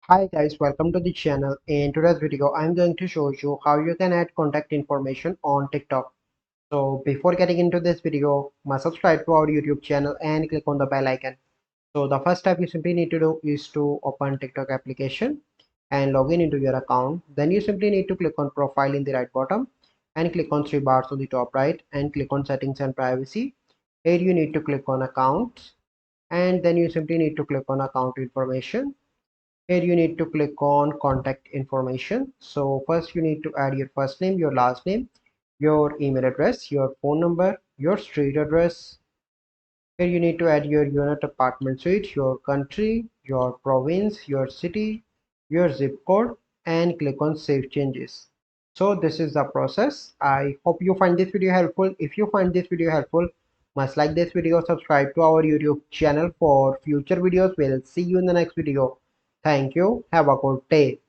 Hi guys, welcome to the channel. In today's video, I'm going to show you how you can add contact information on TikTok. So before getting into this video, must subscribe to our YouTube channel and click on the bell icon. So the first step you simply need to do is to open TikTok application and log in into your account. Then you simply need to click on profile in the right bottom and click on three bars on the top right and click on settings and privacy. Here you need to click on accounts and then you simply need to click on account information. Here you need to click on contact information. So first you need to add your first name, your last name, your email address, your phone number, your street address. Here you need to add your unit, apartment suite, your country, your province, your city, your zip code, and click on save changes. So this is the process. I hope you find this video helpful. If you find this video helpful, must like this video, subscribe to our YouTube channel for future videos. We'll see you in the next video. Thank you. Have a good day.